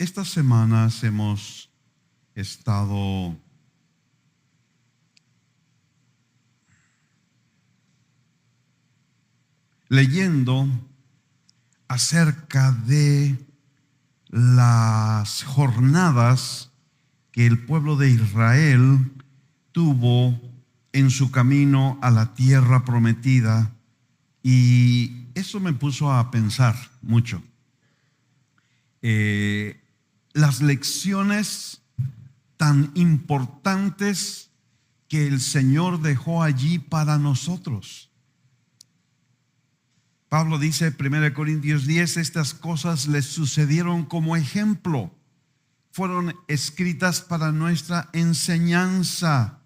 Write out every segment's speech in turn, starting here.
Estas semanas hemos estado leyendo acerca de las jornadas que el pueblo de Israel tuvo en su camino a la tierra prometida, y eso me puso a pensar mucho. Las lecciones tan importantes que el Señor dejó allí para nosotros. Pablo dice, 1 Corintios 10, estas cosas les sucedieron como ejemplo, fueron escritas para nuestra enseñanza,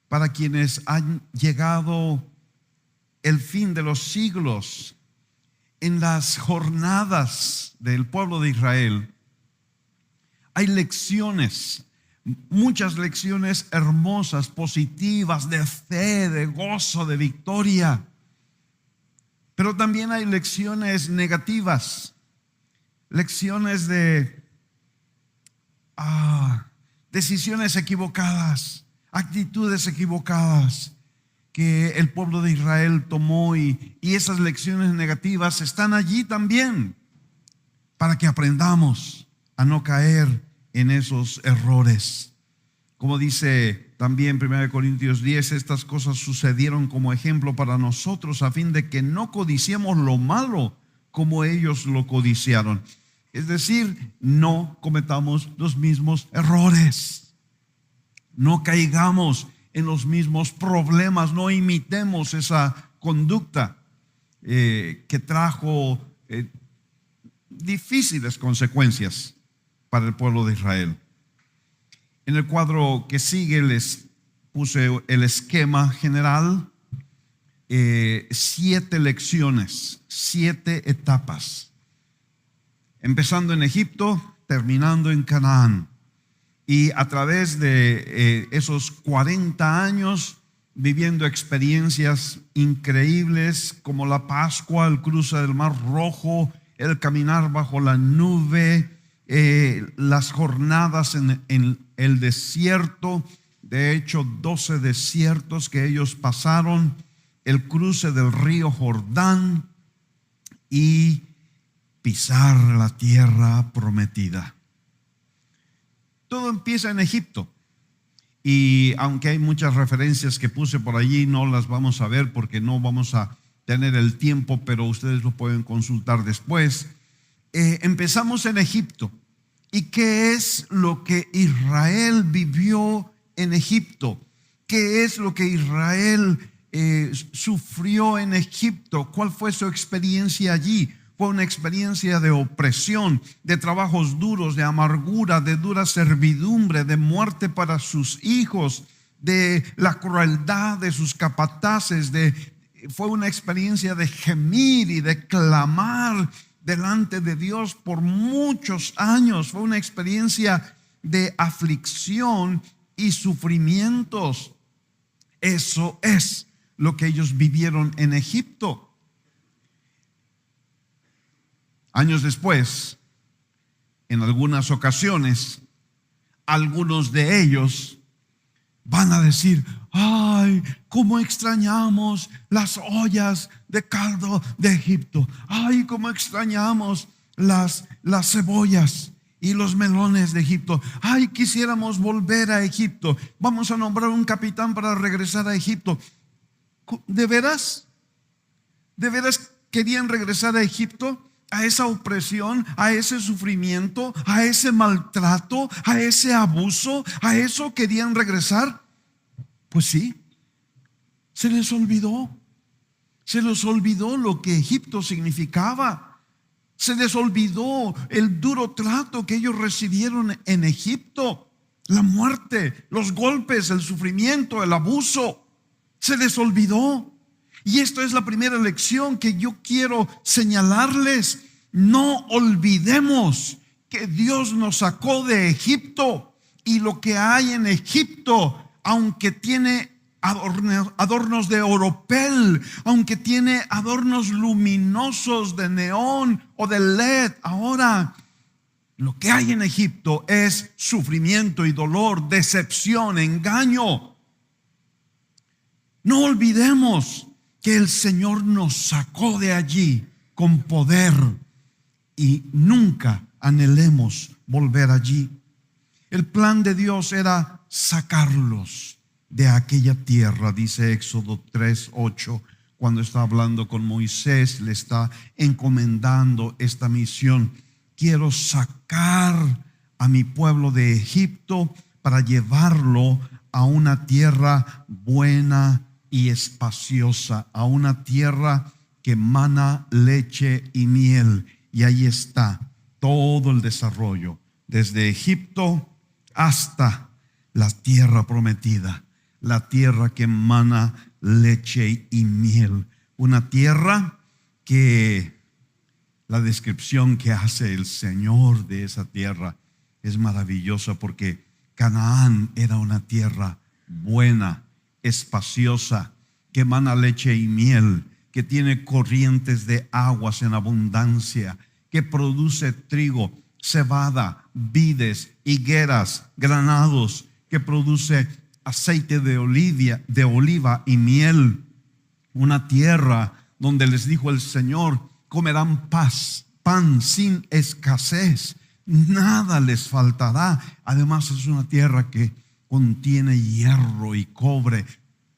para quienes han llegado el fin de los siglos. En las jornadas del pueblo de Israel hay lecciones, muchas lecciones hermosas, positivas, de fe, de gozo, de victoria. Pero también hay lecciones negativas, lecciones de decisiones equivocadas, actitudes equivocadas que el pueblo de Israel tomó, y esas lecciones negativas están allí también para que aprendamos a no caer en esos errores. Como dice también 1 Corintios 10, estas cosas sucedieron como ejemplo para nosotros, a fin de que no codiciemos lo malo como ellos lo codiciaron. Es decir, no cometamos los mismos errores, no caigamos en los mismos problemas, no imitemos esa conducta que trajo difíciles consecuencias para el pueblo de Israel. En el cuadro que sigue les puse el esquema general, 7 lecciones, 7 etapas, empezando en Egipto, terminando en Canaán. Y a través de esos 40 años viviendo experiencias increíbles como la Pascua, el cruce del Mar Rojo, el caminar bajo la nube, las jornadas en el desierto, de hecho 12 desiertos que ellos pasaron, el cruce del río Jordán y pisar la tierra prometida. Todo empieza en Egipto, y aunque hay muchas referencias que puse por allí, no las vamos a ver porque no vamos a tener el tiempo, pero ustedes lo pueden consultar después. Empezamos en Egipto. ¿Y qué es lo que Israel vivió en Egipto? ¿Qué es lo que Israel sufrió en Egipto? ¿Cuál fue su experiencia allí? Fue una experiencia de opresión, de trabajos duros, de amargura, de dura servidumbre, de muerte para sus hijos, de la crueldad de sus capataces. Fue una experiencia de gemir y de clamar delante de Dios por muchos años. Fue una experiencia de aflicción y sufrimientos. Eso es lo que ellos vivieron en Egipto. Años después, en algunas ocasiones, algunos de ellos van a decir: ay, cómo extrañamos las ollas de caldo de Egipto. Ay, cómo extrañamos las cebollas y los melones de Egipto. Ay, quisiéramos volver a Egipto. Vamos a nombrar un capitán para regresar a Egipto. ¿De veras? ¿De veras querían regresar a Egipto? ¿A esa opresión, a ese sufrimiento, a ese maltrato, a ese abuso? ¿A eso querían regresar? Pues sí, se les olvidó. Se les olvidó lo que Egipto significaba. Se les olvidó el duro trato que ellos recibieron en Egipto. La muerte, los golpes, el sufrimiento, el abuso. Se les olvidó. Y esto es la primera lección que yo quiero señalarles. No olvidemos que Dios nos sacó de Egipto, y lo que hay en Egipto, aunque tiene adornos de oropel, aunque tiene adornos luminosos de neón o de LED ahora, Lo que hay en Egipto es sufrimiento y dolor, decepción, engaño. No olvidemos que el Señor nos sacó de allí con poder y nunca anhelemos volver allí. El plan de Dios era sacarlos de aquella tierra, dice Éxodo 3:8, cuando está hablando con Moisés, le está encomendando esta misión. Quiero sacar a mi pueblo de Egipto para llevarlo a una tierra buena y espaciosa, a una tierra que mana leche y miel. Y ahí está todo el desarrollo, desde Egipto hasta la tierra prometida, la tierra que mana leche y miel. Una tierra que la descripción que hace el Señor de esa tierra es maravillosa, porque Canaán era una tierra buena, espaciosa, que mana leche y miel, que tiene corrientes de aguas en abundancia, que produce trigo, cebada, vides, higueras, granados, que produce aceite de oliva y miel. Una tierra donde les dijo el Señor: comerán pan sin escasez, nada les faltará. Además es una tierra que contiene hierro y cobre,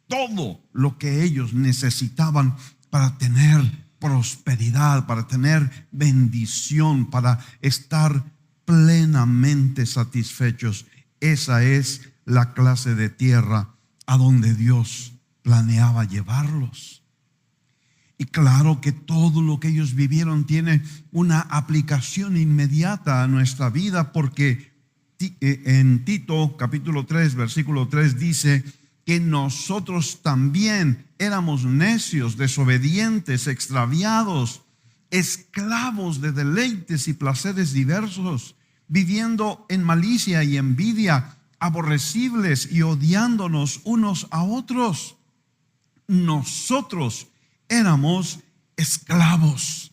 todo lo que ellos necesitaban para tener prosperidad, para tener bendición, para estar plenamente satisfechos. Esa es la clase de tierra a donde Dios planeaba llevarlos. Y claro que todo lo que ellos vivieron tiene una aplicación inmediata a nuestra vida, porque en Tito capítulo 3 versículo 3 dice que nosotros también éramos necios, desobedientes, extraviados, esclavos de deleites y placeres diversos, viviendo en malicia y envidia, aborrecibles y odiándonos unos a otros. Nosotros éramos esclavos.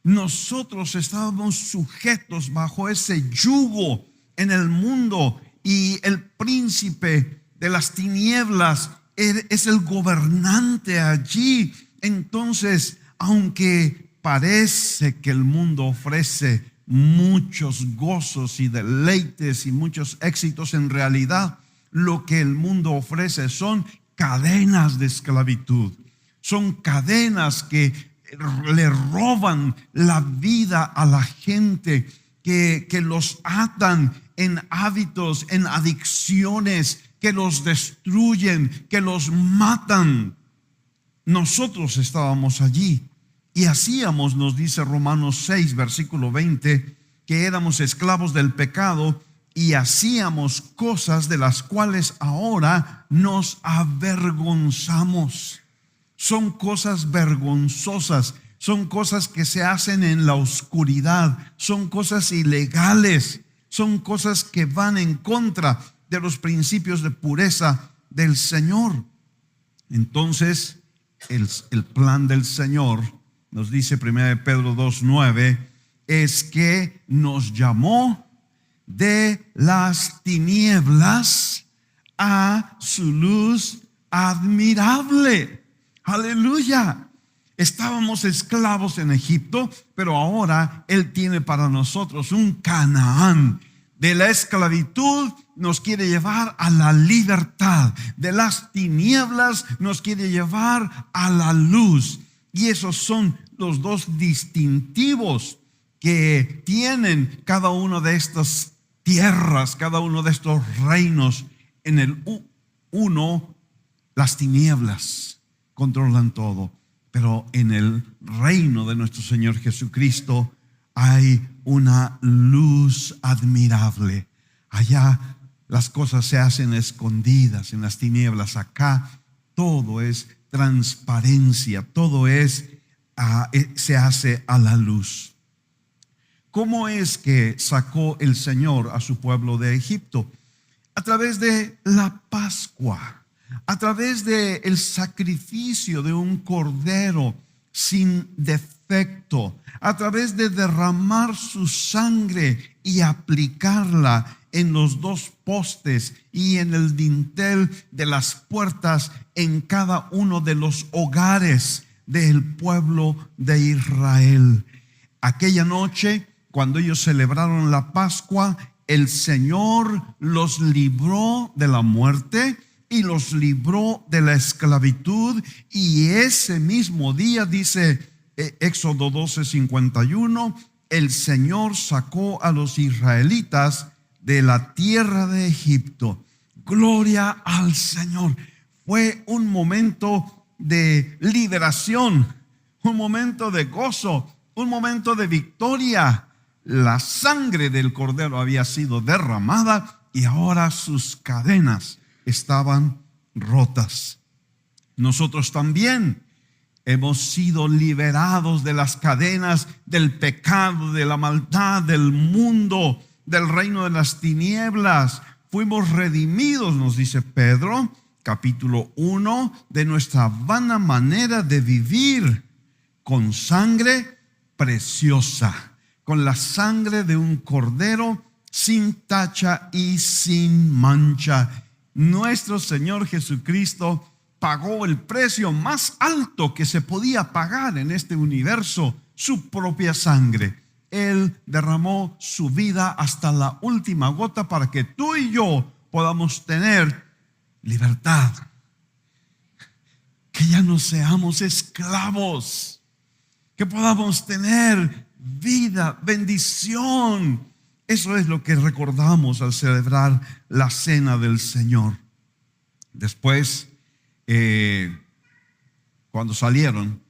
Nosotros estábamos sujetos bajo ese yugo en el mundo, y el príncipe de las tinieblas es el gobernante allí. Entonces, aunque parece que el mundo ofrece muchos gozos y deleites y muchos éxitos, en realidad lo que el mundo ofrece son cadenas de esclavitud. Son cadenas que le roban la vida a la gente, que los atan en hábitos, en adicciones, que los destruyen, que los matan. Nosotros estábamos allí y hacíamos, nos dice Romanos 6, versículo 20, que éramos esclavos del pecado y hacíamos cosas de las cuales ahora nos avergonzamos. Son cosas vergonzosas, son cosas que se hacen en la oscuridad, son cosas ilegales, son cosas que van en contra de los principios de pureza del Señor. Entonces, el plan del Señor, nos dice 1 Pedro 2:9, es que nos llamó de las tinieblas a su luz admirable. Aleluya. Estábamos esclavos en Egipto, pero ahora Él tiene para nosotros un Canaán. De la esclavitud nos quiere llevar a la libertad. De las tinieblas nos quiere llevar a la luz. Y esos son los dos distintivos que tienen cada una de estas tierras, cada uno de estos reinos. En el uno, las tinieblas controlan todo, pero en el reino de nuestro Señor Jesucristo hay una luz admirable. Allá las cosas se hacen escondidas en las tinieblas. Acá todo es transparencia, todo se hace a la luz. ¿Cómo es que sacó el Señor a su pueblo de Egipto? A través de la Pascua, a través del sacrificio de un cordero sin perfecto, a través de derramar su sangre y aplicarla en los dos postes y en el dintel de las puertas en cada uno de los hogares del pueblo de Israel. Aquella noche, cuando ellos celebraron la Pascua, el Señor los libró de la muerte y los libró de la esclavitud, y ese mismo día, dice Éxodo 12:51, el Señor sacó a los israelitas de la tierra de Egipto. Gloria al Señor. Fue un momento de liberación, un momento de gozo, un momento de victoria. La sangre del Cordero había sido derramada y ahora sus cadenas estaban rotas. Nosotros también hemos sido liberados de las cadenas del pecado, de la maldad, del mundo, del reino de las tinieblas. Fuimos redimidos, nos dice Pedro, capítulo 1, de nuestra vana manera de vivir, con sangre preciosa, con la sangre de un cordero sin tacha y sin mancha. Nuestro Señor Jesucristo pagó el precio más alto que se podía pagar en este universo, su propia sangre. Él derramó su vida hasta la última gota para que tú y yo podamos tener libertad, que ya no seamos esclavos, que podamos tener vida, bendición. Eso es lo que recordamos al celebrar la cena del Señor. Después, cuando salieron,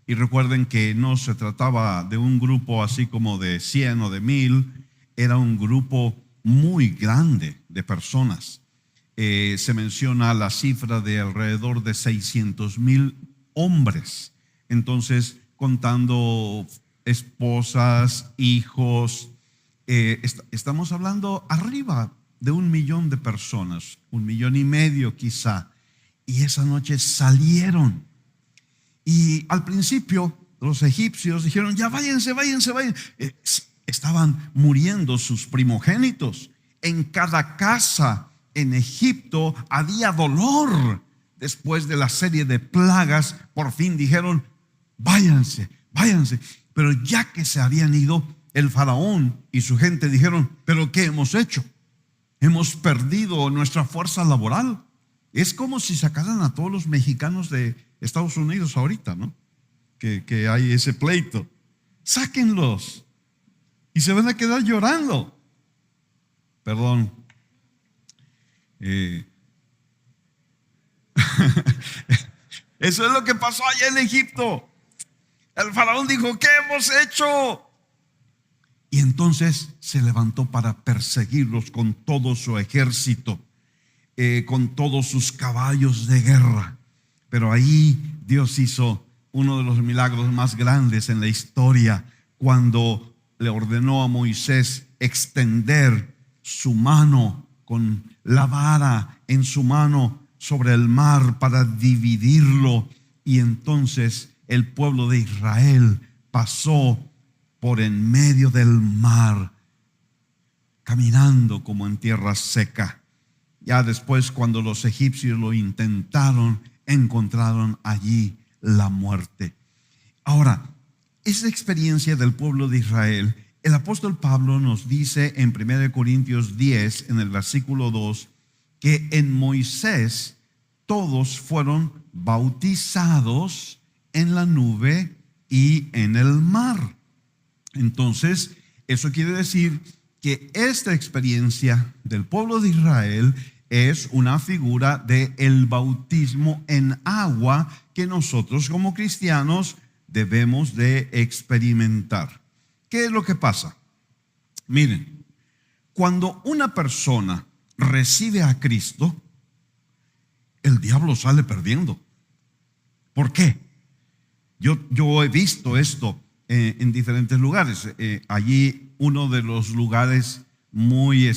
y recuerden que no se trataba de un grupo así como de 100 o de 1000, era un grupo muy grande de personas. Se menciona la cifra de alrededor de 600,000 hombres. Entonces, contando esposas, hijos, estamos hablando arriba de 1,000,000 de personas, 1,500,000 quizá. Y esa noche salieron. Y al principio los egipcios dijeron: ya váyanse. Estaban muriendo sus primogénitos. En cada casa en Egipto había dolor. Después de la serie de plagas, por fin dijeron: váyanse. Pero ya que se habían ido, el faraón y su gente dijeron: ¿pero qué hemos hecho? Hemos perdido nuestra fuerza laboral. Es como si sacaran a todos los mexicanos de Estados Unidos ahorita, ¿no? Que hay ese pleito. Sáquenlos y se van a quedar llorando. Perdón. Eso es lo que pasó allá en Egipto. El faraón dijo: ¿qué hemos hecho? Y entonces se levantó para perseguirlos con todo su ejército, con todos sus caballos de guerra. Pero ahí Dios hizo uno de los milagros más grandes en la historia, cuando le ordenó a Moisés extender su mano con la vara en su mano sobre el mar para dividirlo. Y entonces el pueblo de Israel pasó por en medio del mar, caminando como en tierra seca. Ya después, cuando los egipcios lo intentaron, encontraron allí la muerte. Ahora, esa experiencia del pueblo de Israel, el apóstol Pablo nos dice en 1 Corintios 10, en el versículo 2, que en Moisés todos fueron bautizados en la nube y en el mar. Entonces, eso quiere decir que esta experiencia del pueblo de Israel es una figura del bautismo en agua que nosotros como cristianos debemos de experimentar. ¿Qué es lo que pasa? Miren, cuando una persona recibe a Cristo, el diablo sale perdiendo. ¿Por qué? Yo he visto esto en diferentes lugares. Allí uno de los lugares muy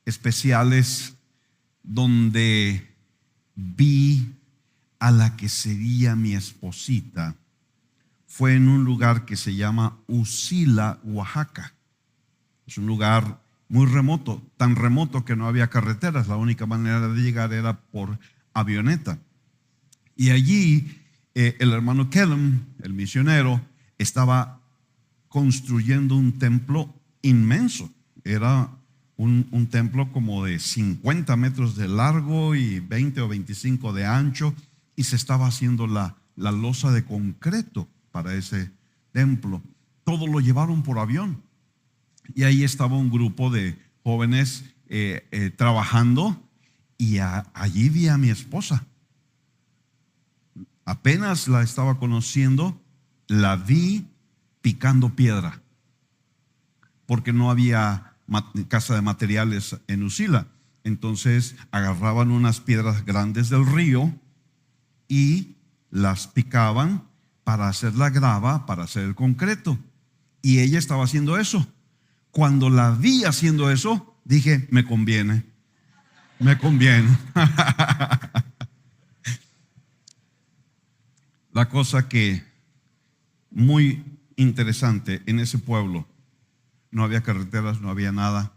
especiales donde vi a la que sería mi esposita fue en un lugar que se llama Usila, Oaxaca. Es un lugar muy remoto, tan remoto que no había carreteras. La única manera de llegar era por avioneta. Y allí el hermano Kellum, el misionero, estaba construyendo un templo inmenso. Era un templo como de 50 metros de largo y 20 o 25 de ancho, y se estaba haciendo la losa de concreto para ese templo. Todo lo llevaron por avión. Y ahí estaba un grupo de jóvenes trabajando, y allí vi a mi esposa. Apenas la estaba conociendo, la vi picando piedra, porque no había casa de materiales en Usila. Entonces agarraban unas piedras grandes del río y las picaban para hacer la grava, para hacer el concreto. Y ella estaba haciendo eso. Cuando la vi haciendo eso, dije, me conviene. La cosa que muy interesante, en ese pueblo no había carreteras, no había nada.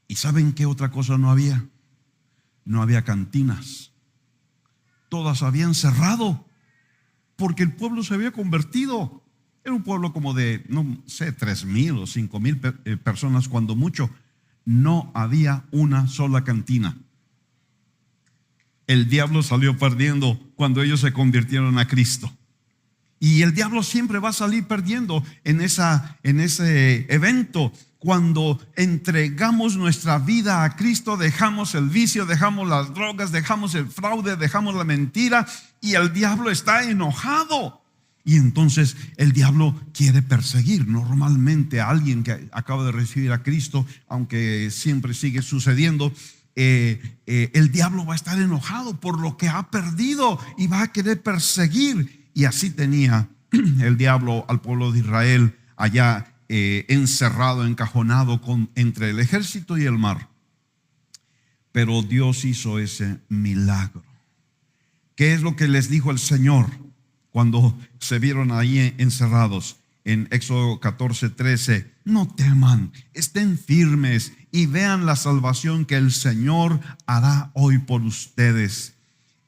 ¿Y saben qué otra cosa no había? No había cantinas. Todas habían cerrado porque el pueblo se había convertido. Era un pueblo como de, no sé, 3,000 o 5,000 personas cuando mucho. No había una sola cantina. El diablo salió perdiendo cuando ellos se convirtieron a Cristo. Y el diablo siempre va a salir perdiendo en ese evento. Cuando entregamos nuestra vida a Cristo, dejamos el vicio, dejamos las drogas, dejamos el fraude, dejamos la mentira, y el diablo está enojado. Y entonces el diablo quiere perseguir normalmente a alguien que acaba de recibir a Cristo, aunque siempre sigue sucediendo. El diablo va a estar enojado por lo que ha perdido y va a querer perseguir. Y así tenía el diablo al pueblo de Israel allá encerrado, encajonado entre el ejército y el mar. Pero Dios hizo ese milagro. ¿Qué es lo que les dijo el Señor cuando se vieron ahí encerrados? En Éxodo 14:13, no teman, estén firmes y vean la salvación que el Señor hará hoy por ustedes.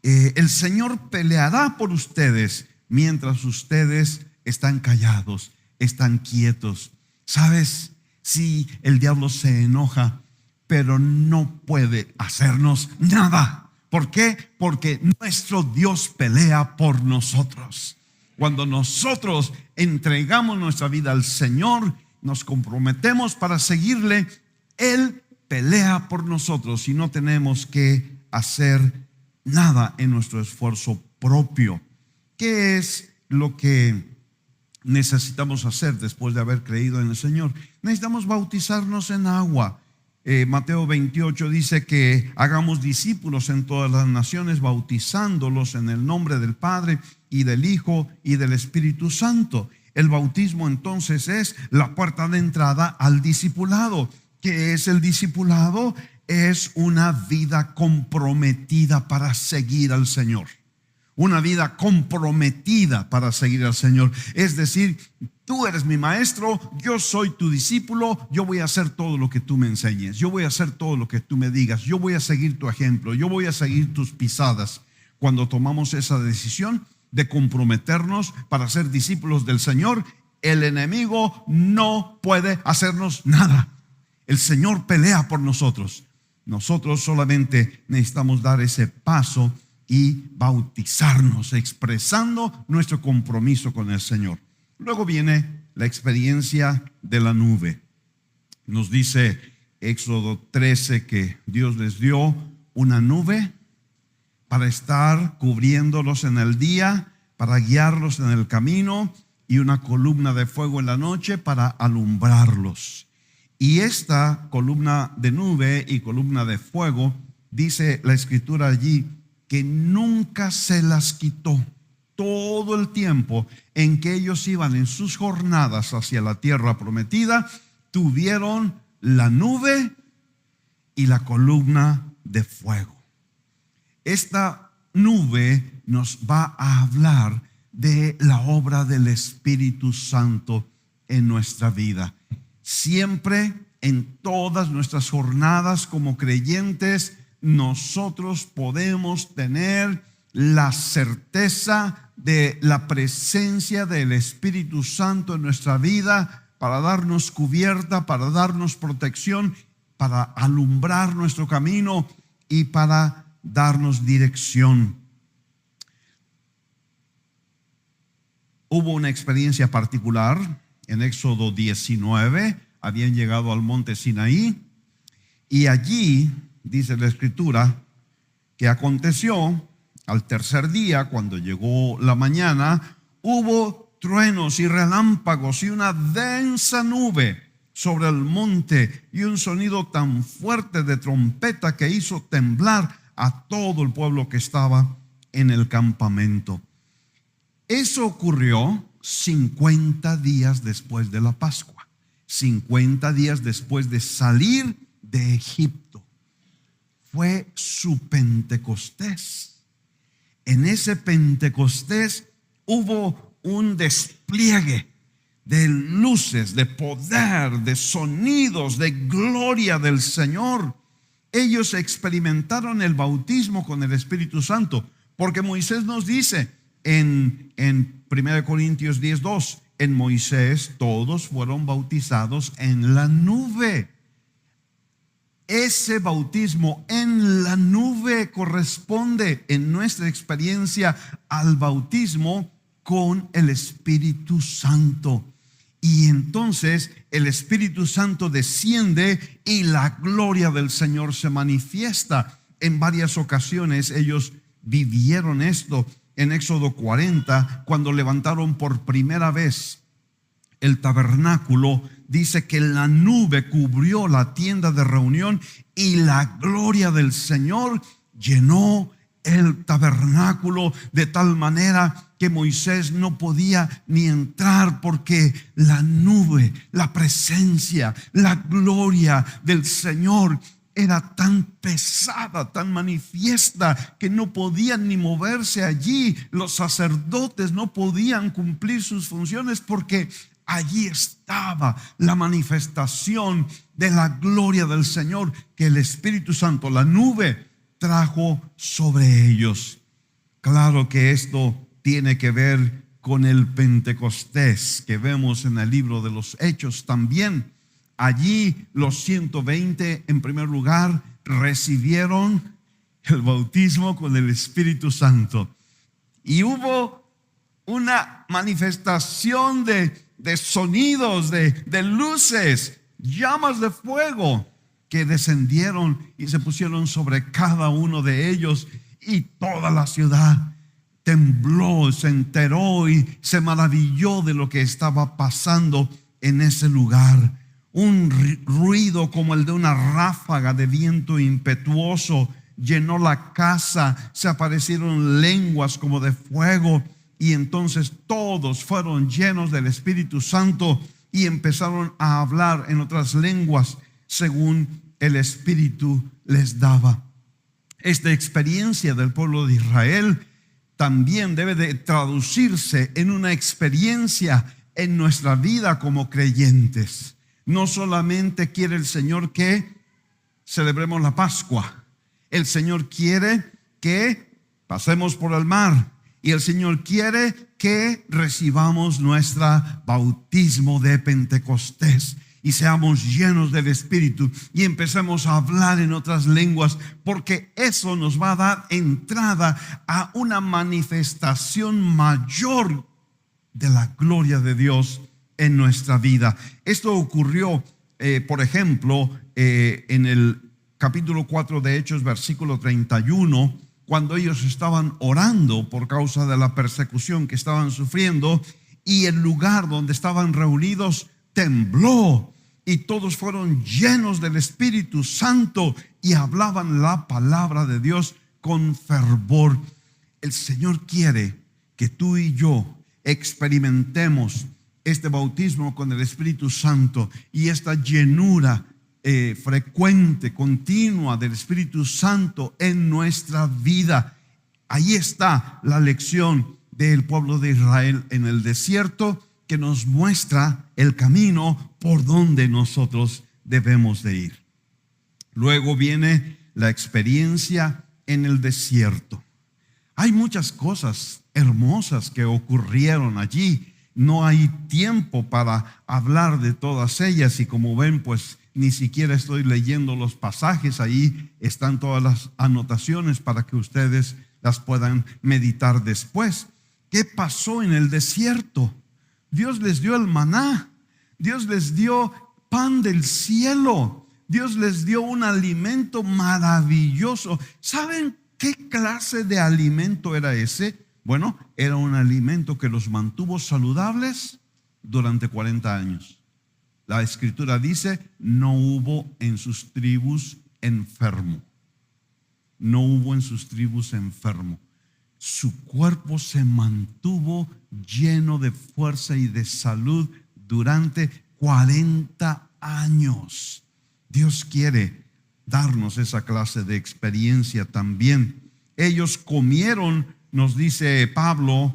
El Señor peleará por ustedes mientras ustedes están callados, están quietos. ¿Sabes? Sí, el diablo se enoja, pero no puede hacernos nada. ¿Por qué? Porque nuestro Dios pelea por nosotros. Cuando nosotros entregamos nuestra vida al Señor, nos comprometemos para seguirle, Él pelea por nosotros y no tenemos que hacer nada en nuestro esfuerzo propio. ¿Qué es lo que necesitamos hacer después de haber creído en el Señor? Necesitamos bautizarnos en agua. Mateo 28 dice que hagamos discípulos en todas las naciones, bautizándolos en el nombre del Padre y del Hijo y del Espíritu Santo. El bautismo entonces es la puerta de entrada al discipulado. ¿Qué es el discipulado? Es una vida comprometida para seguir al Señor. Una vida comprometida para seguir al Señor. Es decir, tú eres mi maestro, yo soy tu discípulo, yo voy a hacer todo lo que tú me enseñes, yo voy a hacer todo lo que tú me digas, yo voy a seguir tu ejemplo, yo voy a seguir tus pisadas. Cuando tomamos esa decisión de comprometernos para ser discípulos del Señor, el enemigo no puede hacernos nada. El Señor pelea por nosotros. Nosotros solamente necesitamos dar ese paso y bautizarnos, expresando nuestro compromiso con el Señor. Luego viene la experiencia de la nube. Nos dice Éxodo 13 que Dios les dio una nube para estar cubriéndolos en el día, para guiarlos en el camino, y una columna de fuego en la noche para alumbrarlos. Y esta columna de nube y columna de fuego, dice la Escritura allí, que nunca se las quitó. Todo el tiempo en que ellos iban en sus jornadas hacia la tierra prometida, tuvieron la nube y la columna de fuego. Esta nube nos va a hablar de la obra del Espíritu Santo en nuestra vida. Siempre, en todas nuestras jornadas como creyentes, nosotros podemos tener la certeza de la presencia del Espíritu Santo en nuestra vida para darnos cubierta, para darnos protección, para alumbrar nuestro camino y para darnos dirección. Hubo una experiencia particular en Éxodo 19, habían llegado al monte Sinaí y allí dice la Escritura que aconteció al tercer día, cuando llegó la mañana, hubo truenos y relámpagos y una densa nube sobre el monte y un sonido tan fuerte de trompeta que hizo temblar a todo el pueblo que estaba en el campamento. Eso ocurrió 50 días después de la Pascua, 50 días después de salir de Egipto. Fue su Pentecostés. En ese Pentecostés hubo un despliegue de luces, de poder, de sonidos, de gloria del Señor. Ellos experimentaron el bautismo con el Espíritu Santo, porque Moisés nos dice en 1 Corintios 10:2, en Moisés todos fueron bautizados en la nube. Ese bautismo en la nube corresponde en nuestra experiencia al bautismo con el Espíritu Santo. Y entonces el Espíritu Santo desciende y la gloria del Señor se manifiesta. En varias ocasiones ellos vivieron esto. En Éxodo 40, cuando levantaron por primera vez el tabernáculo, dice que la nube cubrió la tienda de reunión y la gloria del Señor llenó el tabernáculo de tal manera que Moisés no podía ni entrar, porque la nube, la presencia, la gloria del Señor era tan pesada, tan manifiesta, que no podían ni moverse allí. Los sacerdotes no podían cumplir sus funciones porque allí estaba la manifestación de la gloria del Señor que el Espíritu Santo, la nube, trajo sobre ellos. Claro que esto tiene que ver con el Pentecostés que vemos en el libro de los Hechos también. Allí los 120 en primer lugar recibieron el bautismo con el Espíritu Santo. Y hubo una manifestación de sonidos, de luces, llamas de fuego que descendieron y se pusieron sobre cada uno de ellos, y toda la ciudad tembló, se enteró y se maravilló de lo que estaba pasando en ese lugar. Un ruido como el de una ráfaga de viento impetuoso llenó la casa, se aparecieron lenguas como de fuego, y entonces todos fueron llenos del Espíritu Santo y empezaron a hablar en otras lenguas según el Espíritu les daba. Esta experiencia del pueblo de Israel también debe de traducirse en una experiencia en nuestra vida como creyentes. No solamente quiere el Señor que celebremos la Pascua, el Señor quiere que pasemos por el mar, y el Señor quiere que recibamos nuestro bautismo de Pentecostés y seamos llenos del Espíritu y empecemos a hablar en otras lenguas, porque eso nos va a dar entrada a una manifestación mayor de la gloria de Dios en nuestra vida. Esto ocurrió, por ejemplo, en el capítulo 4 de Hechos, versículo 31, cuando ellos estaban orando por causa de la persecución que estaban sufriendo, y el lugar donde estaban reunidos tembló, y todos fueron llenos del Espíritu Santo y hablaban la palabra de Dios con fervor. El Señor quiere que tú y yo experimentemos este bautismo con el Espíritu Santo y esta llenura frecuente, continua del Espíritu Santo en nuestra vida. Ahí está la lección del pueblo de Israel en el desierto, que nos muestra el camino por donde nosotros debemos de ir. Luego viene la experiencia en el desierto. Hay muchas cosas hermosas que ocurrieron allí. No hay tiempo para hablar de todas ellas y como ven, pues ni siquiera estoy leyendo los pasajes. Ahí están todas las anotaciones para que ustedes las puedan meditar después. ¿Qué pasó en el desierto? Dios les dio el maná. Dios les dio pan del cielo. Dios les dio un alimento maravilloso. ¿Saben qué clase de alimento era ese? Bueno, era un alimento que los mantuvo saludables durante 40 años. La escritura dice, no hubo en sus tribus enfermo. No hubo en sus tribus enfermo. Su cuerpo se mantuvo lleno de fuerza y de salud durante 40 años. Dios quiere darnos esa clase de experiencia también. Ellos comieron, nos dice Pablo,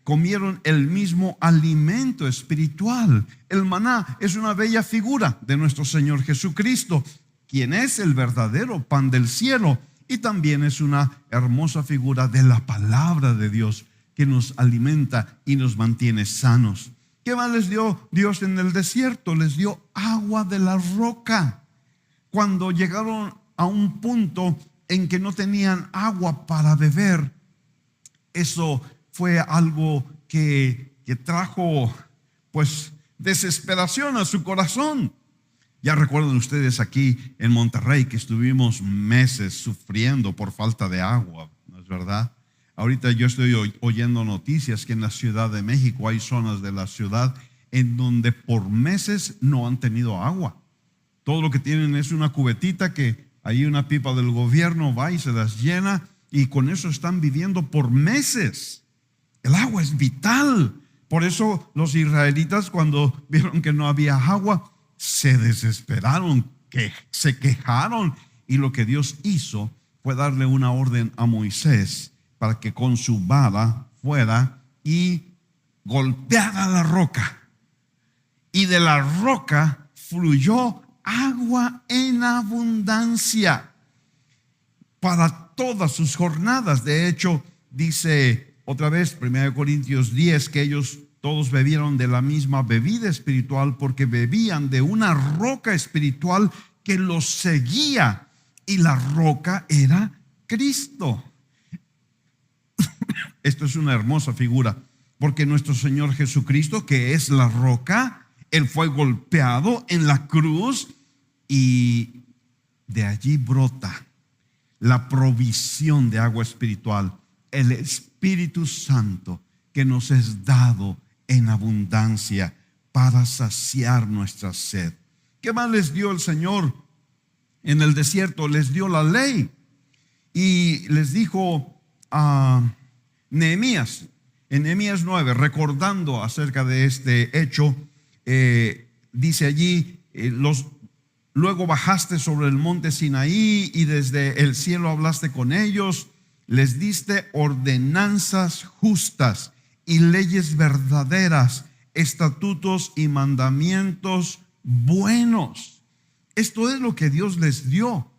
comieron el mismo alimento espiritual. El maná es una bella figura de nuestro Señor Jesucristo, quien es el verdadero pan del cielo, y también es una hermosa figura de la palabra de Dios que nos alimenta y nos mantiene sanos. ¿Qué más les dio Dios en el desierto? Les dio agua de la roca. Cuando llegaron a un punto en que no tenían agua para beber, eso fue algo que trajo pues desesperación a su corazón. Ya recuerdan ustedes aquí en Monterrey que estuvimos meses sufriendo por falta de agua, ¿no es verdad? Ahorita yo estoy oyendo noticias que en la Ciudad de México hay zonas de la ciudad en donde por meses no han tenido agua. Todo lo que tienen es una cubetita que ahí una pipa del gobierno va y se las llena y con eso están viviendo por meses. El agua es vital. Por eso los israelitas, cuando vieron que no había agua, se desesperaron, que se quejaron, y lo que Dios hizo fue darle una orden a Moisés para que con su vara fuera y golpeara la roca, y de la roca fluyó agua en abundancia para todas sus jornadas. De hecho, dice otra vez 1 Corintios 10 que ellos todos bebieron de la misma bebida espiritual porque bebían de una roca espiritual que los seguía, y la roca era Cristo. Esto es una hermosa figura porque nuestro Señor Jesucristo, que es la roca, Él fue golpeado en la cruz y de allí brota la provisión de agua espiritual, el Espíritu Santo que nos es dado en abundancia para saciar nuestra sed. ¿Qué más les dio el Señor en el desierto? Les dio la ley y les dijo a Nehemías, en Nehemías 9, recordando acerca de este hecho, dice allí, luego bajaste sobre el monte Sinaí y desde el cielo hablaste con ellos, les diste ordenanzas justas y leyes verdaderas, estatutos y mandamientos buenos. Esto es lo que Dios les dio.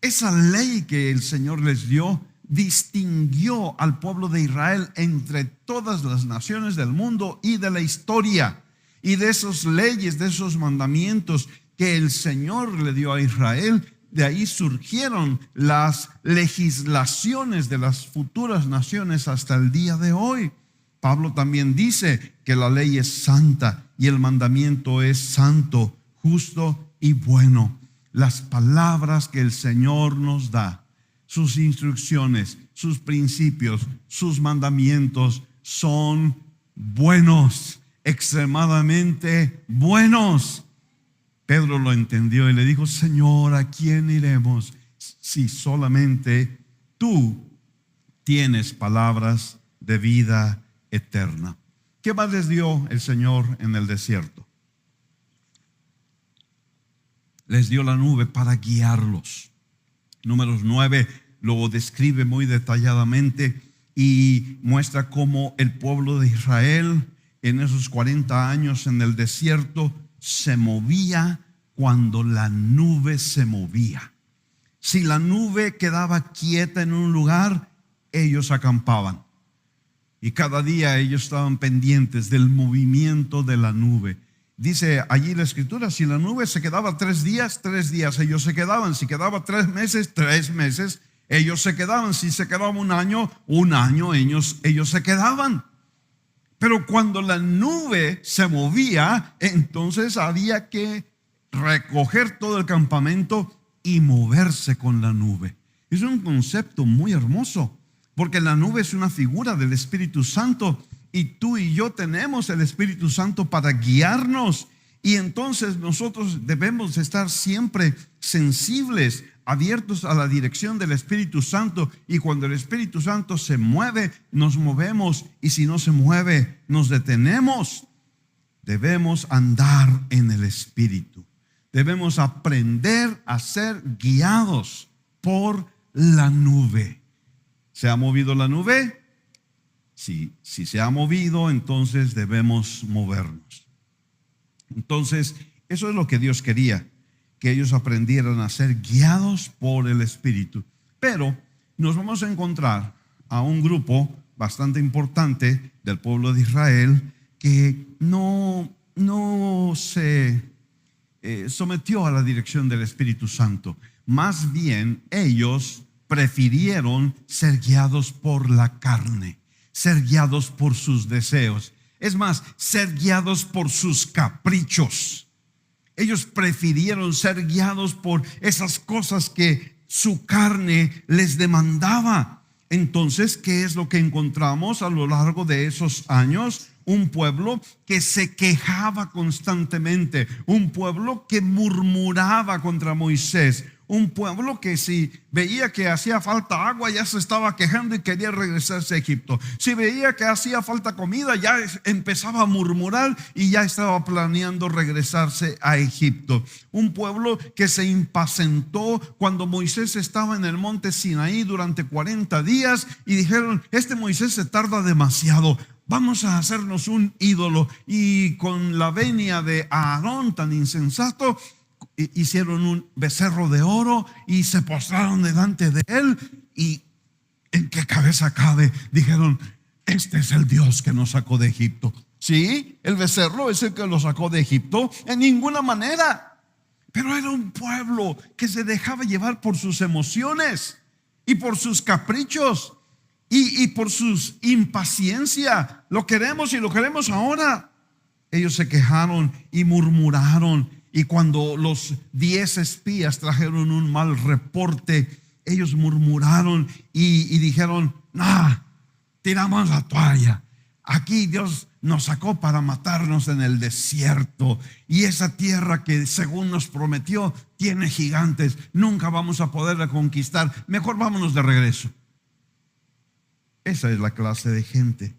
Esa ley que el Señor les dio distinguió al pueblo de Israel entre todas las naciones del mundo y de la historia. Y de esas leyes, de esos mandamientos que el Señor le dio a Israel, de ahí surgieron las legislaciones de las futuras naciones hasta el día de hoy. Pablo también dice que la ley es santa y el mandamiento es santo, justo y bueno. Las palabras que el Señor nos da, sus instrucciones, sus principios, sus mandamientos son buenos, extremadamente buenos. Pedro lo entendió y le dijo: Señor, ¿a quién iremos si solamente tú tienes palabras de vida eterna? ¿Qué más les dio el Señor en el desierto? Les dio la nube para guiarlos. Números 9 lo describe muy detalladamente y muestra cómo el pueblo de Israel en esos 40 años en el desierto se movía cuando la nube se movía. Si la nube quedaba quieta en un lugar, ellos acampaban. Y cada día ellos estaban pendientes del movimiento de la nube. Dice allí la escritura, si la nube se quedaba 3 días, 3 días ellos se quedaban. Si quedaba 3 meses, 3 meses ellos se quedaban. Si se quedaba un año ellos se quedaban. Pero cuando la nube se movía, entonces había que recoger todo el campamento y moverse con la nube. Es un concepto muy hermoso, porque la nube es una figura del Espíritu Santo y tú y yo tenemos el Espíritu Santo para guiarnos. Y entonces nosotros debemos estar siempre sensibles, abiertos a la dirección del Espíritu Santo. Y cuando el Espíritu Santo se mueve, nos movemos. Y si no se mueve, nos detenemos. Debemos andar en el Espíritu. Debemos aprender a ser guiados por la nube. ¿Se ha movido la nube? Sí, si se ha movido, entonces debemos movernos. Entonces, eso es lo que Dios quería, que ellos aprendieran a ser guiados por el Espíritu. Pero nos vamos a encontrar a un grupo bastante importante del pueblo de Israel que no se sometió a la dirección del Espíritu Santo. Más bien, ellos prefirieron ser guiados por la carne, ser guiados por sus deseos. Es más, ser guiados por sus caprichos. Ellos prefirieron ser guiados por esas cosas que su carne les demandaba. Entonces, ¿qué es lo que encontramos a lo largo de esos años? Un pueblo que se quejaba constantemente, un pueblo que murmuraba contra Moisés, un pueblo que si veía que hacía falta agua ya se estaba quejando y quería regresarse a Egipto. Si veía que hacía falta comida ya empezaba a murmurar y ya estaba planeando regresarse a Egipto. Un pueblo que se impacientó cuando Moisés estaba en el monte Sinaí durante 40 días y dijeron, este Moisés se tarda demasiado. Vamos a hacernos un ídolo. Y con la venia de Aarón tan insensato, hicieron un becerro de oro y se postraron delante de él. Y en qué cabeza cabe, dijeron, este es el Dios que nos sacó de Egipto. Sí, el becerro es el que lo sacó de Egipto. En ninguna manera. Pero era un pueblo que se dejaba llevar por sus emociones y por sus caprichos. Y por su impaciencia, lo queremos y lo queremos ahora. Ellos se quejaron y murmuraron. Y cuando los 10 espías trajeron un mal reporte, ellos murmuraron y dijeron, tiramos la toalla. Aquí Dios nos sacó para matarnos en el desierto. Y esa tierra que según nos prometió tiene gigantes. Nunca vamos a poderla conquistar. Mejor vámonos de regreso. Esa es la clase de gente.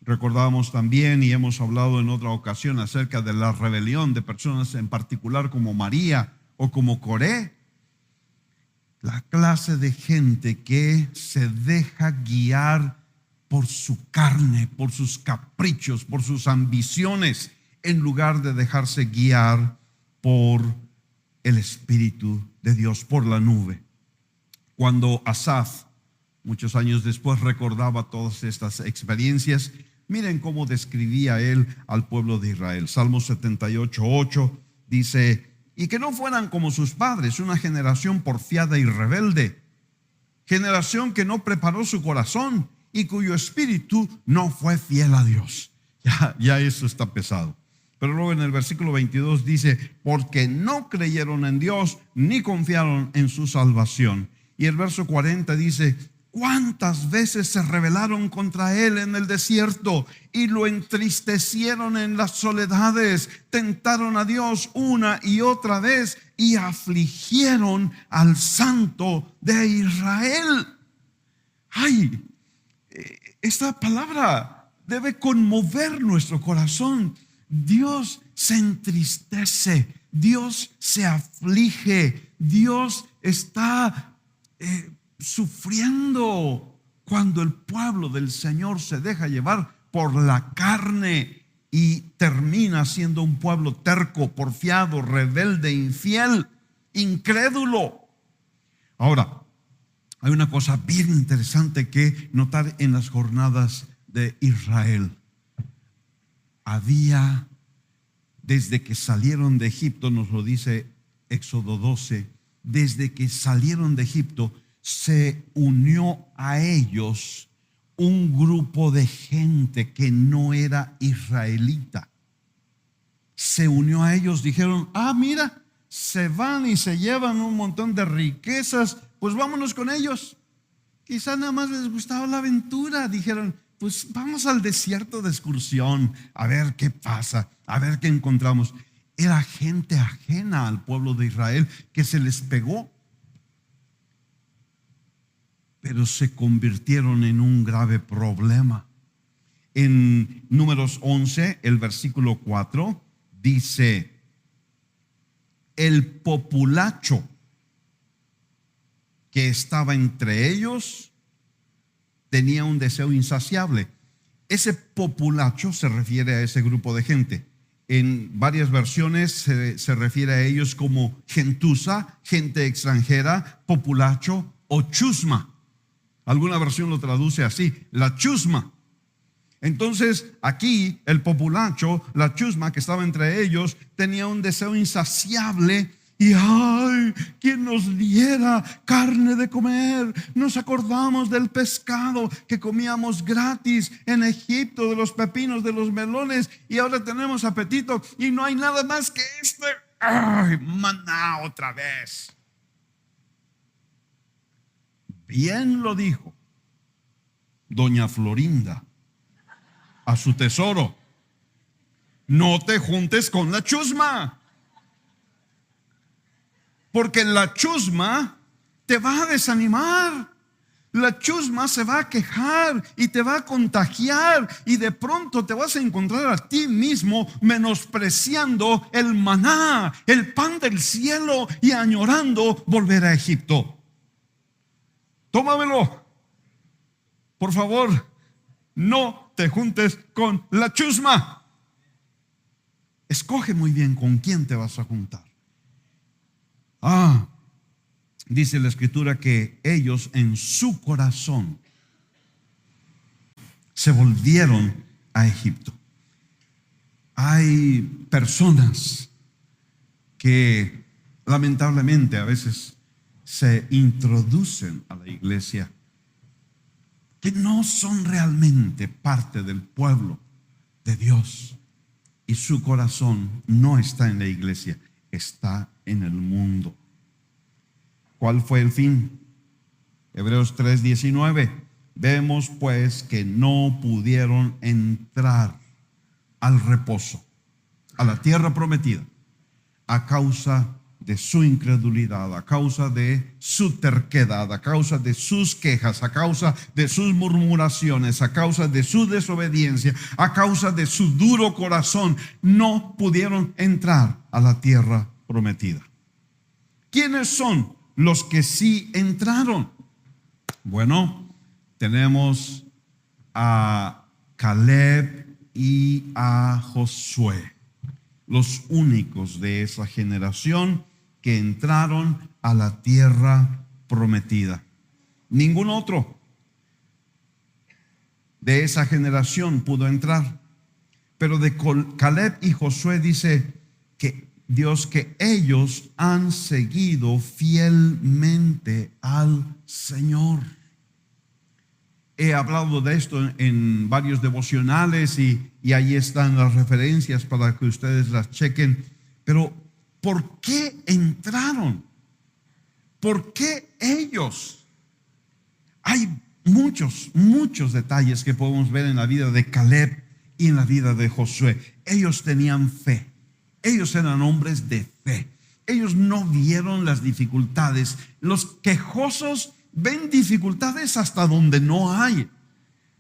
Recordábamos también y hemos hablado en otra ocasión acerca de la rebelión de personas en particular como María o como Coré. La clase de gente que se deja guiar por su carne, por sus caprichos, por sus ambiciones, en lugar de dejarse guiar por el Espíritu de Dios, por la nube. Cuando Asaf, muchos años después, recordaba todas estas experiencias, miren cómo describía él al pueblo de Israel. Salmo 78:8 dice, y que no fueran como sus padres, una generación porfiada y rebelde, generación que no preparó su corazón y cuyo espíritu no fue fiel a Dios. Ya eso está pesado. Pero luego en el versículo 22 dice, porque no creyeron en Dios ni confiaron en su salvación. Y el verso 40 dice, ¿cuántas veces se rebelaron contra él en el desierto y lo entristecieron en las soledades? Tentaron a Dios una y otra vez y afligieron al Santo de Israel. Ay, esta palabra debe conmover nuestro corazón. Dios se entristece, Dios se aflige, Dios está sufriendo cuando el pueblo del Señor se deja llevar por la carne y termina siendo un pueblo terco, porfiado, rebelde, infiel, incrédulo. Ahora, hay una cosa bien interesante que notar en las jornadas de Israel. Había, desde que salieron de Egipto, nos lo dice Éxodo 12, desde que salieron de Egipto, se unió a ellos un grupo de gente que no era israelita. Se unió a ellos, dijeron, mira, se van y se llevan un montón de riquezas, pues vámonos con ellos. Quizá nada más les gustaba la aventura, dijeron, pues vamos al desierto de excursión, a ver qué pasa, a ver qué encontramos. Era gente ajena al pueblo de Israel que se les pegó, pero se convirtieron en un grave problema. En Números 11, el versículo 4, dice, el populacho que estaba entre ellos tenía un deseo insaciable. Ese populacho se refiere a ese grupo de gente. En varias versiones se refiere a ellos como gentuza, gente extranjera, populacho o chusma. Alguna versión lo traduce así, la chusma. Entonces aquí el populacho, la chusma que estaba entre ellos, tenía un deseo insaciable. Y ¿quién nos diera carne de comer? Nos acordamos del pescado que comíamos gratis en Egipto, de los pepinos, de los melones, y ahora tenemos apetito y no hay nada más que maná otra vez. Bien lo dijo doña Florinda a su tesoro: no te juntes con la chusma, porque la chusma te va a desanimar. La chusma se va a quejar y te va a contagiar, y de pronto te vas a encontrar a ti mismo menospreciando el maná, el pan del cielo, y añorando volver a Egipto. Tómamelo, por favor, no te juntes con la chusma. Escoge muy bien con quién te vas a juntar. Dice la Escritura que ellos en su corazón se volvieron a Egipto. Hay personas que lamentablemente a veces se introducen a la iglesia que no son realmente parte del pueblo de Dios, y su corazón no está en la iglesia, está en el mundo. ¿Cuál fue el fin? Hebreos 3:19. Vemos pues que no pudieron entrar al reposo, a la tierra prometida, a causa de su incredulidad, a causa de su terquedad, a causa de sus quejas, a causa de sus murmuraciones, a causa de su desobediencia, a causa de su duro corazón. No pudieron entrar a la tierra prometida. ¿Quiénes son los que sí entraron? Bueno, tenemos a Caleb y a Josué, los únicos de esa generación que entraron a la tierra prometida. Ningún otro de esa generación pudo entrar. Pero de Caleb y Josué dice que Dios que ellos han seguido fielmente al Señor. He hablado de esto en varios devocionales y ahí están las referencias para que ustedes las chequen. Pero ¿por qué entraron? ¿Por qué ellos? Hay muchos detalles que podemos ver en la vida de Caleb y en la vida de Josué. Ellos tenían fe. Ellos eran hombres de fe. Ellos no vieron las dificultades. Los quejosos ven dificultades hasta donde no hay.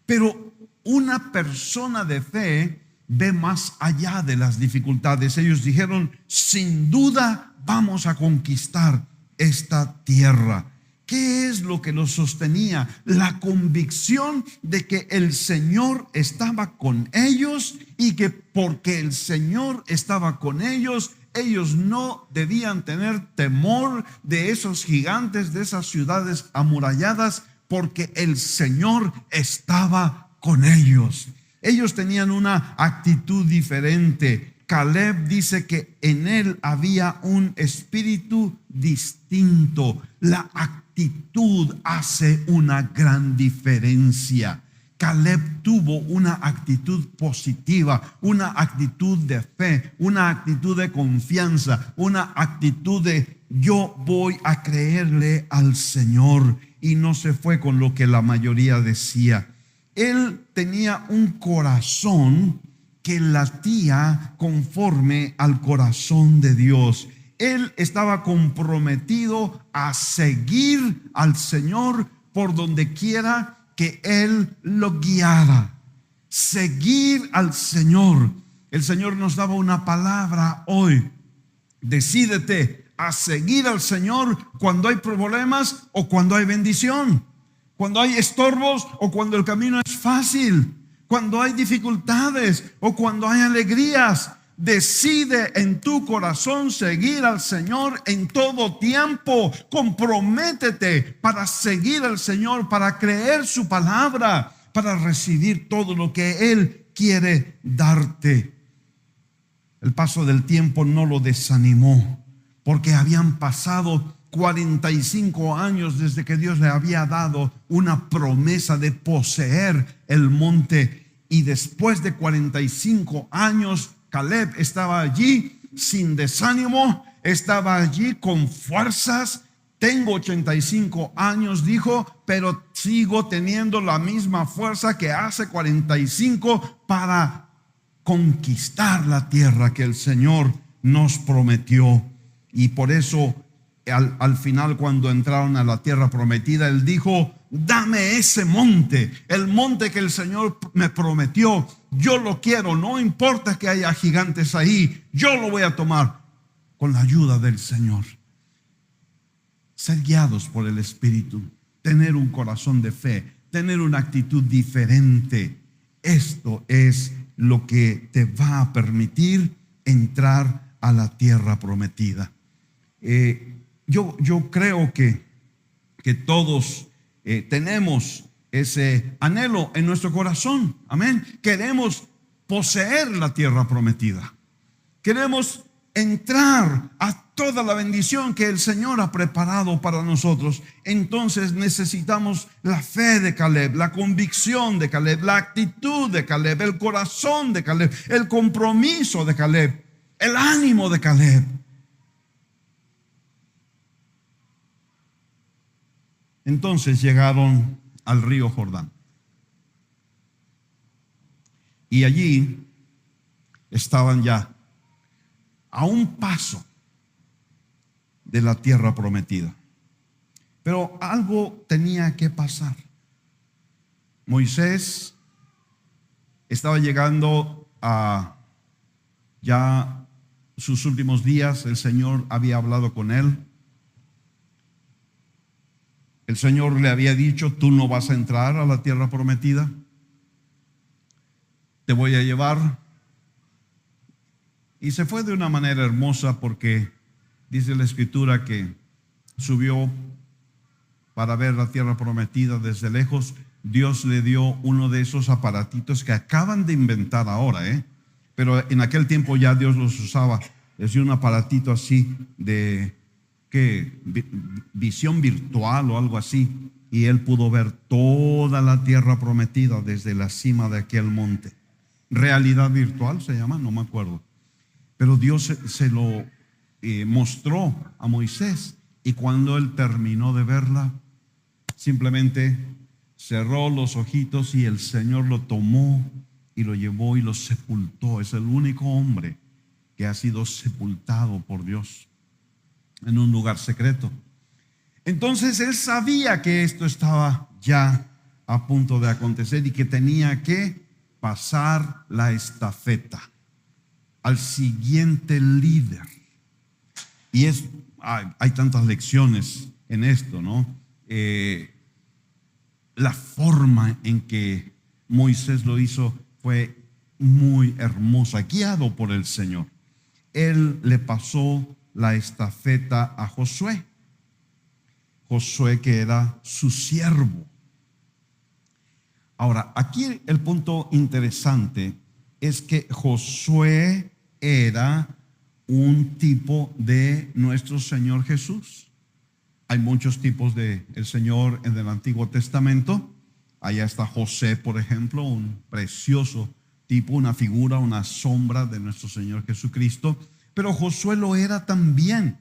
Pero una persona de fe ve más allá de las dificultades. Ellos dijeron: sin duda vamos a conquistar esta tierra. ¿Qué es lo que los sostenía? La convicción de que el Señor estaba con ellos y que porque el Señor estaba con ellos, ellos no debían tener temor de esos gigantes, de esas ciudades amuralladas, porque el Señor estaba con ellos. Ellos tenían una actitud diferente. Caleb dice que en él había un espíritu distinto. La actitud hace una gran diferencia. Caleb tuvo una actitud positiva, una actitud de fe, una actitud de confianza, una actitud de yo voy a creerle al Señor, y no se fue con lo que la mayoría decía. Él tenía un corazón que latía conforme al corazón de Dios. Él estaba comprometido a seguir al Señor por donde quiera que Él lo guiara. Seguir al Señor. El Señor nos daba una palabra hoy. Decídete a seguir al Señor cuando hay problemas o cuando hay bendición, cuando hay estorbos o cuando el camino es fácil, cuando hay dificultades o cuando hay alegrías. Decide en tu corazón seguir al Señor en todo tiempo. Comprométete para seguir al Señor, para creer su palabra, para recibir todo lo que Él quiere darte. El paso del tiempo no lo desanimó, porque habían pasado 45 años desde que Dios le había dado una promesa de poseer el monte. Y después de 45 años, Caleb estaba allí sin desánimo, estaba allí con fuerzas. Tengo 85 años, dijo, pero sigo teniendo la misma fuerza que hace 45 para conquistar la tierra que el Señor nos prometió. Y por eso al final, cuando entraron a la tierra prometida, él dijo: dame ese monte, el monte que el Señor me prometió. Yo lo quiero, no importa que haya gigantes ahí, yo lo voy a tomar con la ayuda del Señor. Ser guiados por el Espíritu, tener un corazón de fe, tener una actitud diferente. Esto es lo que te va a permitir entrar a la tierra prometida. Yo creo que todos tenemos ese anhelo en nuestro corazón. Amén. Queremos poseer la tierra prometida. Queremos entrar a toda la bendición que el Señor ha preparado para nosotros. Entonces necesitamos la fe de Caleb, la convicción de Caleb, la actitud de Caleb, el corazón de Caleb, el compromiso de Caleb, el ánimo de Caleb. Entonces llegaron al río Jordán. Y allí estaban ya a un paso de la tierra prometida. Pero algo tenía que pasar. Moisés estaba llegando a ya sus últimos días. El Señor había hablado con él. El Señor le había dicho: tú no vas a entrar a la tierra prometida, te voy a llevar. Y se fue de una manera hermosa, porque dice la Escritura que subió para ver la tierra prometida desde lejos. Dios le dio uno de esos aparatitos que acaban de inventar ahora, pero en aquel tiempo ya Dios los usaba. Les dio un aparatito así de visión virtual o algo así, y él pudo ver toda la tierra prometida desde la cima de aquel monte. Realidad virtual se llama, no me acuerdo, pero Dios se lo mostró a Moisés, y cuando él terminó de verla, simplemente cerró los ojitos y el Señor lo tomó y lo llevó y lo sepultó. Es el único hombre que ha sido sepultado por Dios en un lugar secreto. Entonces él sabía que esto estaba ya a punto de acontecer y que tenía que pasar la estafeta al siguiente líder. Y hay tantas lecciones en esto, ¿no? la forma en que Moisés lo hizo fue muy hermosa, guiado por el Señor. Él le pasó la estafeta a Josué. Josué, que era su siervo. Ahora, aquí el punto interesante es que Josué era un tipo de nuestro Señor Jesús. Hay muchos tipos de el Señor en el Antiguo Testamento. Allá está José, por ejemplo, un precioso tipo, una figura, una sombra de nuestro Señor Jesucristo. Pero Josué lo era también.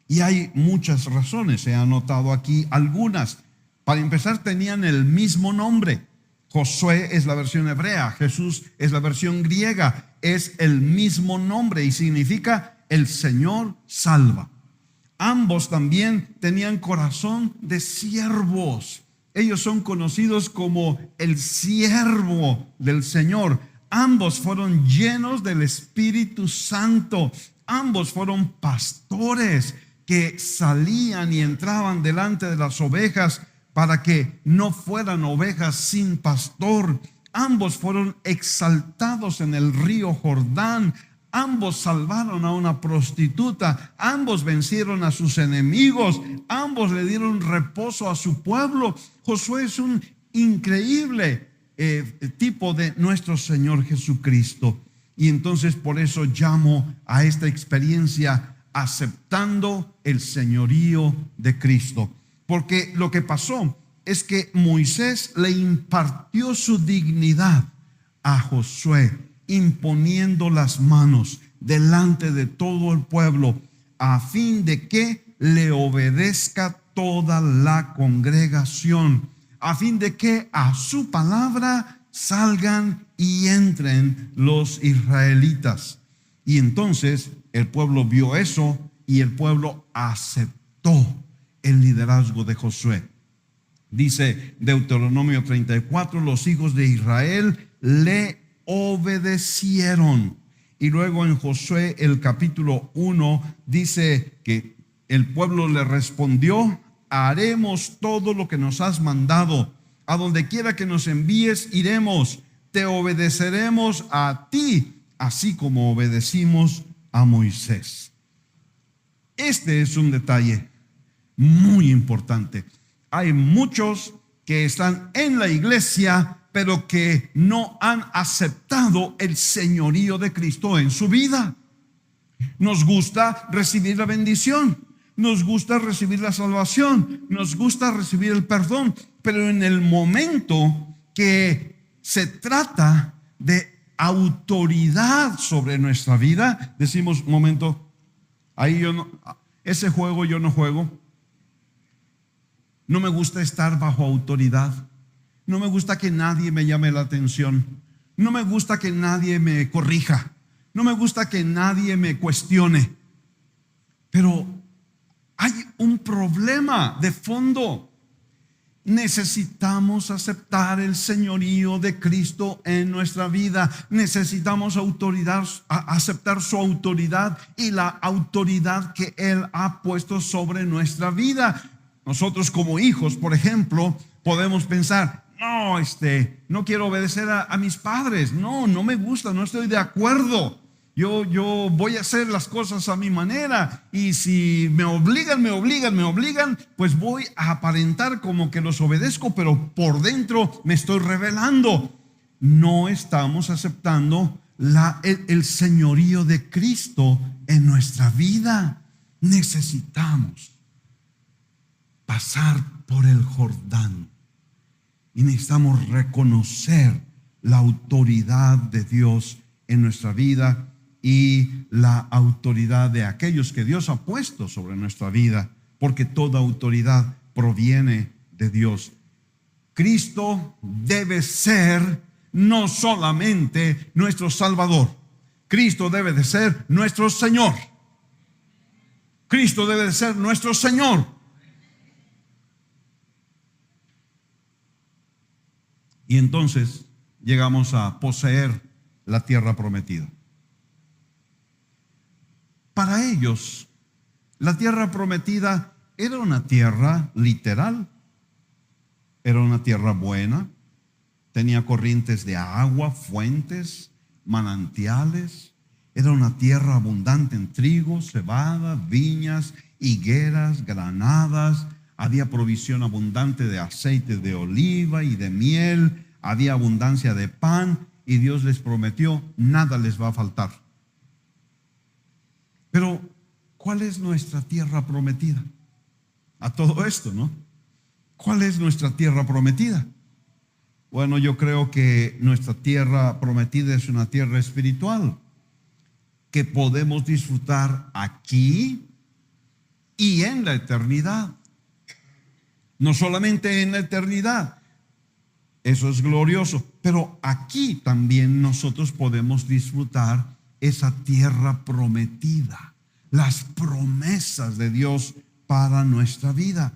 Y hay muchas razones, he anotado aquí algunas. Para empezar, tenían el mismo nombre. Josué es la versión hebrea, Jesús es la versión griega. Es el mismo nombre y significa el Señor salva. Ambos también tenían corazón de siervos. Ellos son conocidos como el siervo del Señor. Ambos fueron llenos del Espíritu Santo. Ambos fueron pastores que salían y entraban delante de las ovejas para que no fueran ovejas sin pastor. Ambos fueron exaltados en el río Jordán. Ambos salvaron a una prostituta. Ambos vencieron a sus enemigos. Ambos le dieron reposo a su pueblo. Josué es un increíble tipo de nuestro Señor Jesucristo. Y entonces por eso llamo a esta experiencia aceptando el señorío de Cristo. Porque lo que pasó es que Moisés le impartió su dignidad a Josué, imponiendo las manos delante de todo el pueblo, a fin de que le obedezca toda la congregación, a fin de que a su palabra salgan y entren los israelitas. Y entonces el pueblo vio eso y el pueblo aceptó el liderazgo de Josué. Dice Deuteronomio 34, los hijos de Israel le obedecieron. Y luego en Josué el capítulo 1 dice que el pueblo le respondió: haremos todo lo que nos has mandado. A donde quiera que nos envíes, iremos. Te obedeceremos a ti, así como obedecimos a Moisés. Este es un detalle muy importante. Hay muchos que están en la iglesia, pero que no han aceptado el señorío de Cristo en su vida. Nos gusta recibir la bendición, nos gusta recibir la salvación, nos gusta recibir el perdón, pero en el momento que se trata de autoridad sobre nuestra vida, decimos: un momento, ahí yo no, ese juego yo no juego. No me gusta estar bajo autoridad. No me gusta que nadie me llame la atención. No me gusta que nadie me corrija. No me gusta que nadie me cuestione. Pero hay un problema de fondo. Necesitamos aceptar el señorío de Cristo en nuestra vida. Necesitamos aceptar su autoridad y la autoridad que Él ha puesto sobre nuestra vida. Nosotros como hijos, por ejemplo, podemos pensar: no quiero obedecer a mis padres. No me gusta, no estoy de acuerdo. Yo voy a hacer las cosas a mi manera, y si me obligan, pues voy a aparentar como que los obedezco, pero por dentro me estoy rebelando. No estamos aceptando el señorío de Cristo en nuestra vida. Necesitamos pasar por el Jordán y necesitamos reconocer la autoridad de Dios en nuestra vida y la autoridad de aquellos que Dios ha puesto sobre nuestra vida, porque toda autoridad proviene de Dios. Cristo debe ser no solamente nuestro Salvador, Cristo debe de ser nuestro Señor. Cristo debe de ser nuestro Señor. Y entonces llegamos a poseer la tierra prometida. Para ellos, la tierra prometida era una tierra literal, Era una tierra buena, tenía corrientes de agua, fuentes, manantiales. Era una tierra abundante en trigo, cebada, viñas, higueras, granadas. Había provisión abundante de aceite de oliva y de miel. Había abundancia de pan y Dios les prometió, nada les va a faltar. Pero, ¿cuál es nuestra tierra prometida? A todo esto, ¿no? ¿Cuál es nuestra tierra prometida? Bueno, yo creo que nuestra tierra prometida es una tierra espiritual que podemos disfrutar aquí y en la eternidad. No solamente en la eternidad, eso es glorioso, pero aquí también nosotros podemos disfrutar esa tierra prometida, las promesas de Dios para nuestra vida.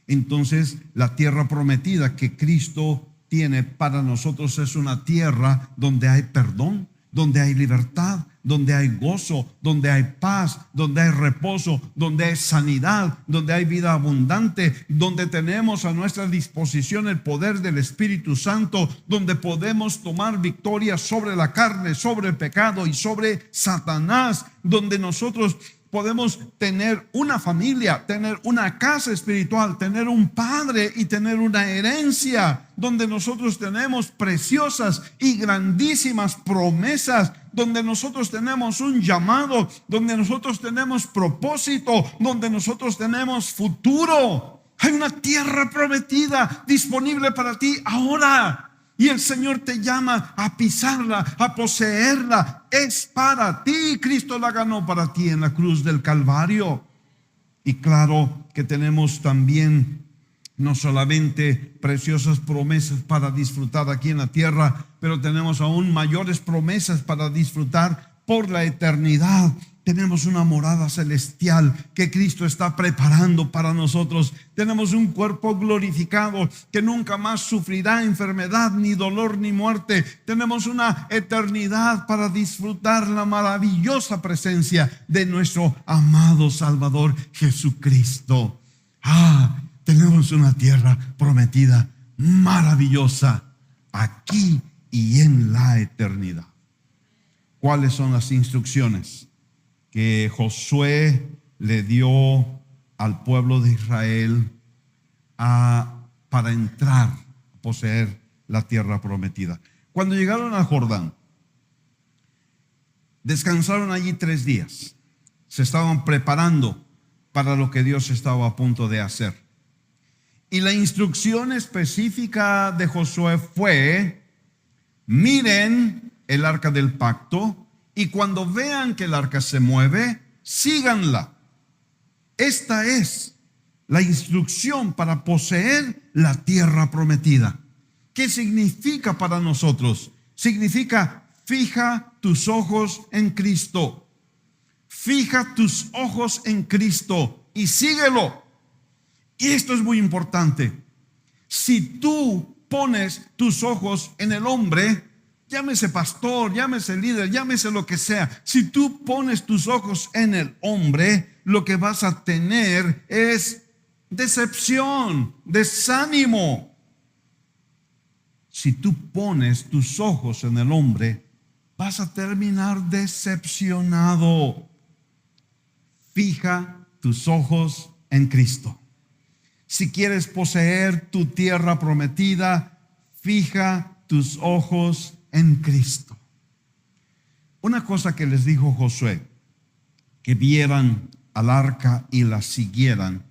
Entonces, la tierra prometida que Cristo tiene para nosotros es una tierra donde hay perdón, donde hay libertad, donde hay gozo, donde hay paz, donde hay reposo, donde hay sanidad, donde hay vida abundante, donde tenemos a nuestra disposición el poder del Espíritu Santo, donde podemos tomar victoria sobre la carne, sobre el pecado y sobre Satanás, donde nosotros podemos tener una familia, tener una casa espiritual, tener un padre y tener una herencia, donde nosotros tenemos preciosas y grandísimas promesas, donde nosotros tenemos un llamado, donde nosotros tenemos propósito, donde nosotros tenemos futuro. Hay una tierra prometida disponible para ti ahora. Y el Señor te llama a pisarla, a poseerla. Es para ti. Cristo la ganó para ti en la cruz del Calvario. Y claro que tenemos también no solamente preciosas promesas para disfrutar aquí en la tierra, pero tenemos aún mayores promesas para disfrutar por la eternidad. Tenemos una morada celestial que Cristo está preparando para nosotros. Tenemos un cuerpo glorificado que nunca más sufrirá enfermedad, ni dolor, ni muerte. Tenemos una eternidad para disfrutar la maravillosa presencia de nuestro amado Salvador Jesucristo. Tenemos una tierra prometida maravillosa aquí y en la eternidad. ¿Cuáles son las instrucciones que Josué le dio al pueblo de Israel para entrar a poseer la tierra prometida? Cuando llegaron al Jordán, descansaron allí 3 días. Se estaban preparando para lo que Dios estaba a punto de hacer. Y la instrucción específica de Josué fue: miren el arca del pacto, y cuando vean que el arca se mueve, síganla. Esta es la instrucción para poseer la tierra prometida. ¿Qué significa para nosotros? Significa: fija tus ojos en Cristo. Fija tus ojos en Cristo y síguelo. Y esto es muy importante. Si tú pones tus ojos en el hombre, llámese pastor, llámese líder, llámese lo que sea, si tú pones tus ojos en el hombre, lo que vas a tener es decepción, desánimo. Si tú pones tus ojos en el hombre, vas a terminar decepcionado. Fija tus ojos en Cristo. Si quieres poseer tu tierra prometida, fija tus ojos en Cristo. Una cosa que les dijo Josué, que vieran al arca y la siguieran,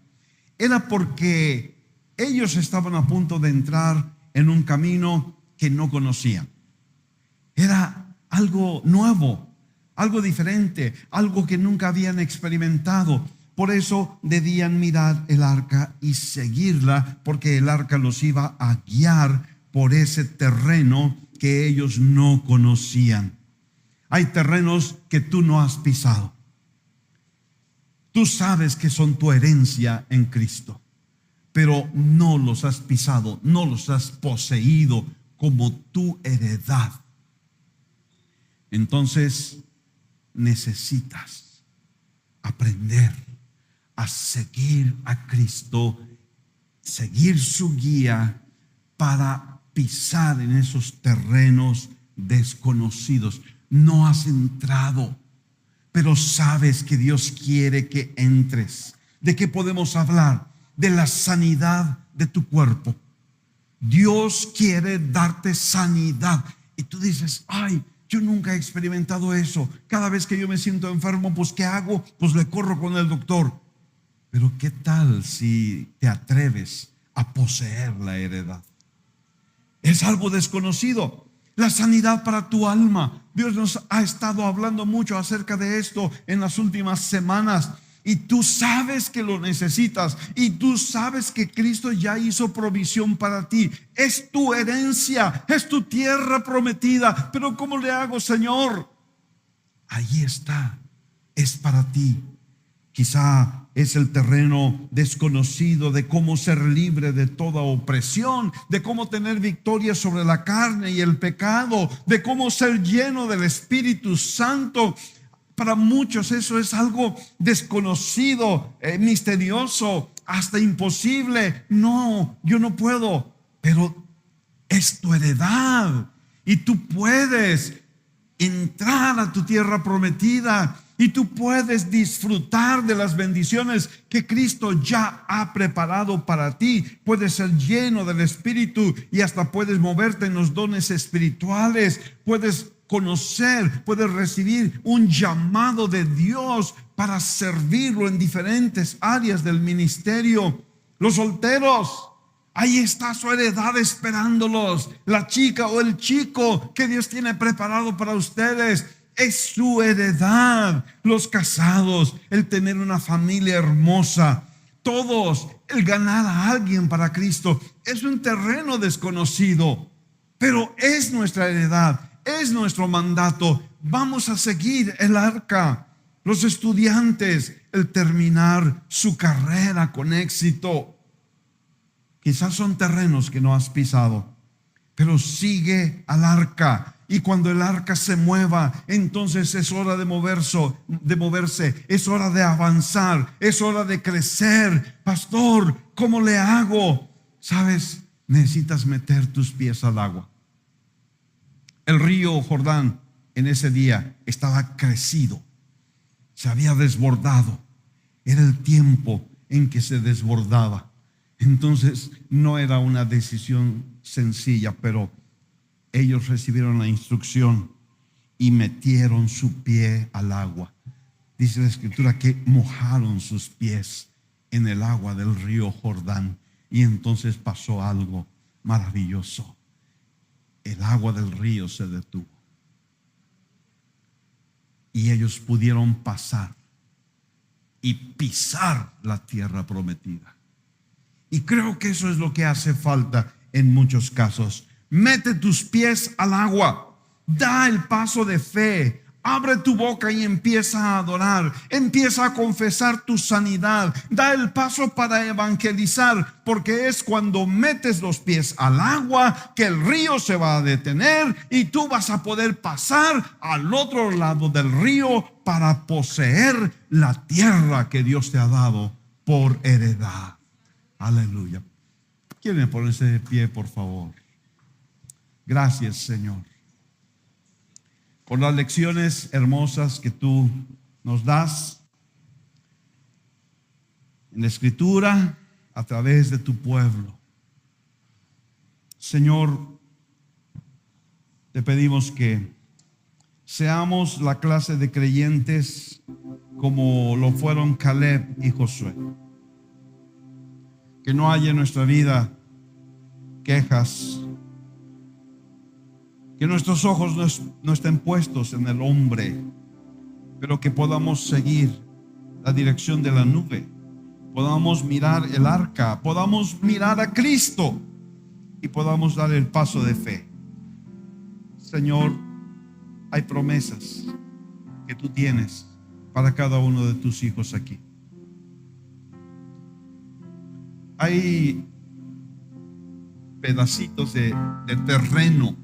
era porque ellos estaban a punto de entrar en un camino que no conocían. Era algo nuevo, algo diferente, algo que nunca habían experimentado. Por eso debían mirar el arca y seguirla, porque el arca los iba a guiar por ese terreno que ellos no conocían. Hay terrenos que tú no has pisado. Tú sabes que son tu herencia en Cristo, pero no los has pisado, no los has poseído como tu heredad. Entonces necesitas aprender a seguir a Cristo, seguir su guía, para pisar en esos terrenos desconocidos. No has entrado, pero sabes que Dios quiere que entres. ¿De qué podemos hablar? De la sanidad de tu cuerpo. Dios quiere darte sanidad. Y tú dices, ay, yo nunca he experimentado eso. Cada vez que yo me siento enfermo, pues ¿qué hago? Pues le corro con el doctor. Pero ¿qué tal si te atreves a poseer la heredad? Es algo desconocido. La sanidad para tu alma. Dios nos ha estado hablando mucho acerca de esto en las últimas semanas. Y tú sabes que lo necesitas. Y tú sabes que Cristo ya hizo provisión para ti. Es tu herencia. Es tu tierra prometida. Pero ¿cómo le hago, Señor? Ahí está. Es para ti. Quizá es el terreno desconocido de cómo ser libre de toda opresión, de cómo tener victoria sobre la carne y el pecado, de cómo ser lleno del Espíritu Santo. Para muchos eso es algo desconocido, misterioso, hasta imposible. No, yo no puedo, pero es tu heredad y tú puedes entrar a tu tierra prometida. Y tú puedes disfrutar de las bendiciones que Cristo ya ha preparado para ti. Puedes ser lleno del Espíritu y hasta puedes moverte en los dones espirituales. Puedes conocer, puedes recibir un llamado de Dios para servirlo en diferentes áreas del ministerio. Los solteros, ahí está su heredad esperándolos. La chica o el chico que Dios tiene preparado para ustedes. Es su heredad. Los casados, el tener una familia hermosa. Todos, el ganar a alguien para Cristo. Es un terreno desconocido, pero es nuestra heredad, es nuestro mandato. Vamos a seguir el arca. Los estudiantes, el terminar su carrera con éxito. Quizás son terrenos que no has pisado, pero sigue al arca. Y cuando el arca se mueva, entonces es hora de moverse, es hora de avanzar, es hora de crecer. Pastor, ¿cómo le hago? ¿Sabes? Necesitas meter tus pies al agua. El río Jordán en ese día estaba crecido, se había desbordado. Era el tiempo en que se desbordaba. Entonces no era una decisión sencilla, pero ellos recibieron la instrucción y metieron su pie al agua. Dice la Escritura que mojaron sus pies en el agua del río Jordán. Y entonces pasó algo maravilloso. El agua del río se detuvo. Y ellos pudieron pasar y pisar la tierra prometida. Y creo que eso es lo que hace falta en muchos casos. Mete tus pies al agua, da el paso de fe, abre tu boca y empieza a adorar, empieza a confesar tu sanidad, da el paso para evangelizar, porque es cuando metes los pies al agua que el río se va a detener y tú vas a poder pasar al otro lado del río para poseer la tierra que Dios te ha dado por heredad. Aleluya. ¿Quieren ponerse de pie, por favor? Gracias, Señor, por las lecciones hermosas que tú nos das en la Escritura a través de tu pueblo. Señor, te pedimos que seamos la clase de creyentes como lo fueron Caleb y Josué. Que no haya en nuestra vida quejas. Que nuestros ojos no estén puestos en el hombre, pero que podamos seguir la dirección de la nube, podamos mirar el arca, podamos mirar a Cristo y podamos dar el paso de fe. Señor, hay promesas que tú tienes para cada uno de tus hijos aquí. Hay pedacitos de terreno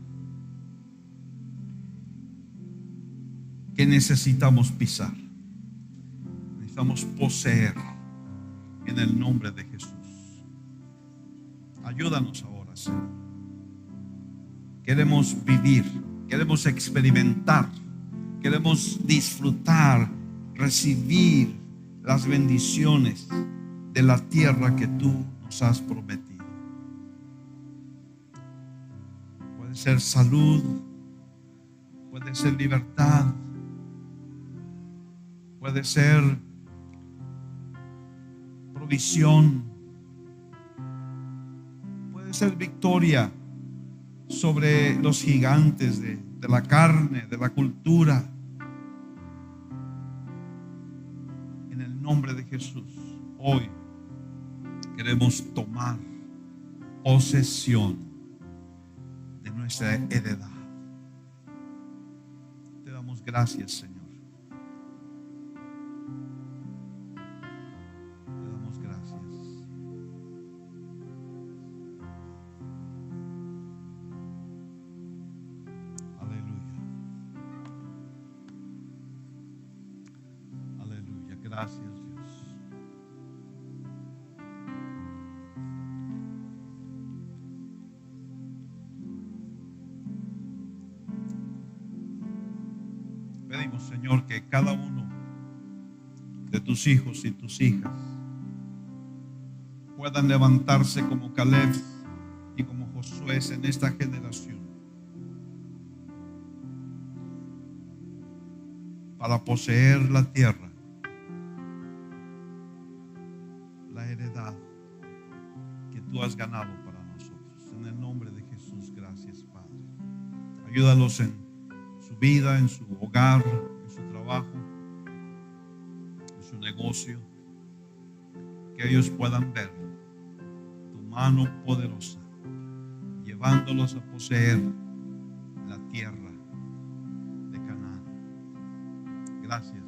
que necesitamos pisar, necesitamos poseer en el nombre de Jesús. Ayúdanos ahora, Señor. queremos vivir, queremos experimentar, queremos disfrutar, recibir las bendiciones de la tierra que tú nos has prometido. Puede ser salud, puede ser libertad, puede ser provisión, puede ser victoria sobre los gigantes de la carne, de la cultura. En el nombre de Jesús, hoy queremos tomar posesión de nuestra heredad. Te damos gracias, Señor. Te damos gracias. Aleluya. Aleluya. Gracias, Dios. Pedimos, Señor, que cada uno de tus hijos y tus hijas puedan levantarse como Caleb y como Josué en esta generación para poseer la tierra, la heredad que tú has ganado para nosotros. En el nombre de Jesús, gracias, Padre. Ayúdalos en su vida, en su hogar, en su trabajo, en su negocio, que ellos puedan ver tu mano poderosa llevándolos a poseer la tierra de Canaán. Gracias.